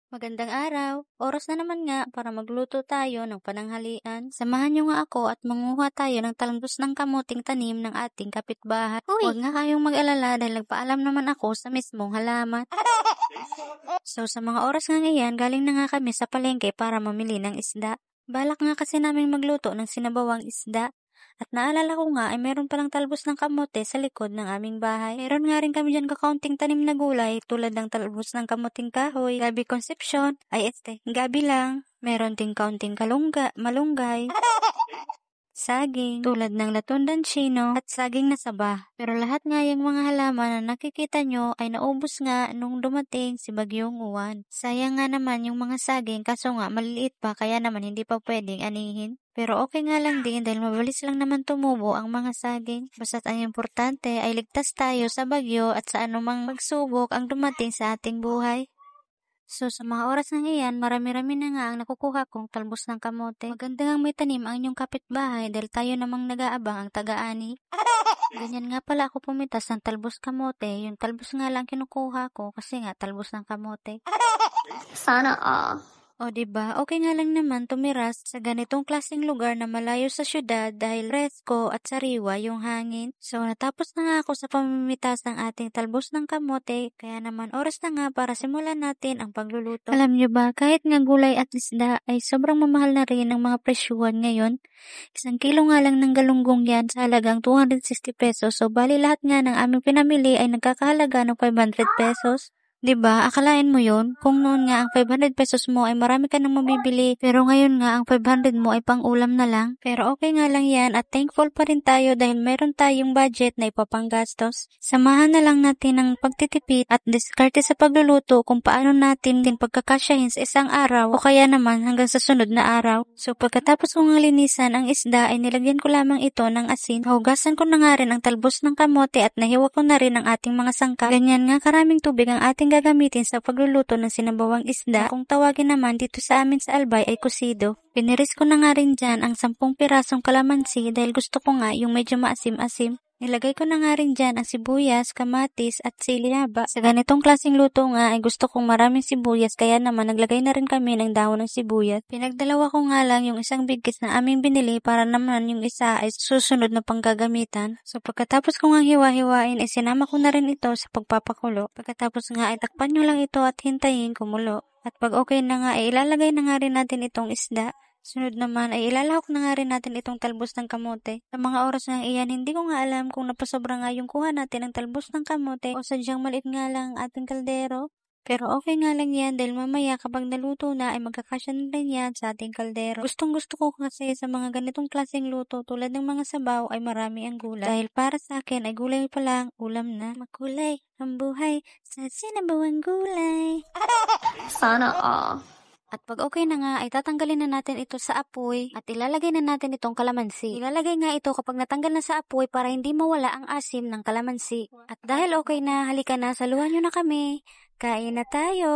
Magandang araw. Oras na naman nga para magluto tayo ng pananghalian. Samahan niyo nga ako at manguha tayo ng talbos ng kamuting tanim ng ating kapitbahay. Huwag nga kayong mag-alala dahil nagpaalam naman ako sa mismong halaman. So sa mga oras nga ngayon, galing na nga kami sa palengke para mamili ng isda. Balak nga kasi namin magluto ng sinabawang isda. At naalala ko nga ay meron palang talbos ng kamote sa likod ng aming bahay. Meron nga rin kami dyan kakaunting tanim na gulay tulad ng talbos ng kamuting kahoy, gabi conception, gabi lang. Meron ding kaunting malunggay, saging, tulad ng latundan chino at saging na saba. Pero lahat nga yung mga halaman na nakikita nyo ay naubos nga nung dumating si Bagyong Uwan. Sayang nga naman yung mga saging kaso nga maliliit pa kaya naman hindi pa pwedeng anihin. Pero okay nga lang din dahil mabilis lang naman tumubo ang mga saging. Basta't ang importante ay ligtas tayo sa bagyo at sa anumang pagsubok ang dumating sa ating buhay. So sa mga oras na ngayon, marami-rami na nga ang nakukuha kong talbos ng kamote. Maganda nga may tanim ang inyong kapitbahay dahil tayo namang nag-aabang ang taga-ani. Ganyan nga pala ako pumitas ng talbos kamote. Yung talbos nga lang kinukuha ko kasi nga talbos ng kamote. Sana all. O diba, okay nga lang naman tumiras sa ganitong klaseng lugar na malayo sa syudad dahil presko at sariwa yung hangin. So natapos na nga ako sa pamimitas ng ating talbos ng kamote, kaya naman oras na nga para simulan natin ang pagluluto. Alam nyo ba, kahit nga gulay at isda ay sobrang mamahal na rin ang mga presyuhan ngayon. 1 kilo nga lang ng galunggong yan sa halagang 260 pesos. So bali lahat nga ng aming pinamili ay nagkakahalaga ng 500 pesos. Diba, akalain mo yun? Kung noon nga ang 500 pesos mo ay marami ka nang mabibili, pero ngayon nga ang 500 mo ay pang ulam na lang. Pero okay nga lang yan at thankful pa rin tayo dahil meron tayong budget na ipapanggastos. Samahan na lang natin ang pagtitipid at diskarte sa pagluluto kung paano natin din pagkakasyahin sa isang araw o kaya naman hanggang sa sunod na araw. So pagkatapos kong linisan ang isda ay nilagyan ko lamang ito ng asin. Hugasan ko na nga rin ang talbos ng kamote at nahiwa ko na rin ang ating mga sangkap. Ganyan nga karaming tubig ang ating gagamitin sa pagluluto ng sinabawang isda. Kung tawagin naman dito sa amin sa Albay ay kusido. Piniris ko na nga rin dyan ang 10 pirasong kalamansi dahil gusto ko nga yung medyo maasim-asim. Nilagay ko na nga rin dyan ang sibuyas, kamatis at sili haba. Sa ganitong klaseng luto nga ay gusto kong maraming sibuyas kaya naman naglagay na rin kami ng dahon ng sibuyas. Pinagdalawa ko nga lang yung isang bigkis na aming binili para naman yung isa ay susunod na panggagamitan. So pagkatapos ko nga hiwa-hiwain ay sinama ko na rin ito sa pagpapakulo. Pagkatapos nga ay takpan nyo lang ito at hintayin kumulo. At pag okay na nga ay ilalagay na nga rin natin itong isda. Sunod naman ay ilalahok na nga rin natin itong talbos ng kamote. Sa mga oras nga iyan, hindi ko nga alam kung napasobra nga yung kuha natin ng talbos ng kamote o sadyang maliit nga lang ang ating kaldero. Pero okay nga lang yan dahil mamaya kapag naluto na ay magkakasya na rin yan sa ating kaldero. Gustong gusto ko kasi sa mga ganitong klaseng luto tulad ng mga sabaw ay marami ang gulay. Dahil para sa akin ay gulay pa lang, ulam na. Makulay ang buhay sa sinabawang gulay. Sana all. At pag okay na nga, ay tatanggalin na natin ito sa apoy at ilalagay na natin itong kalamansi. Ilalagay nga ito kapag natanggal na sa apoy para hindi mawala ang asim ng kalamansi. At dahil okay na, halika na, saluhan nyo na kami. Kain na tayo!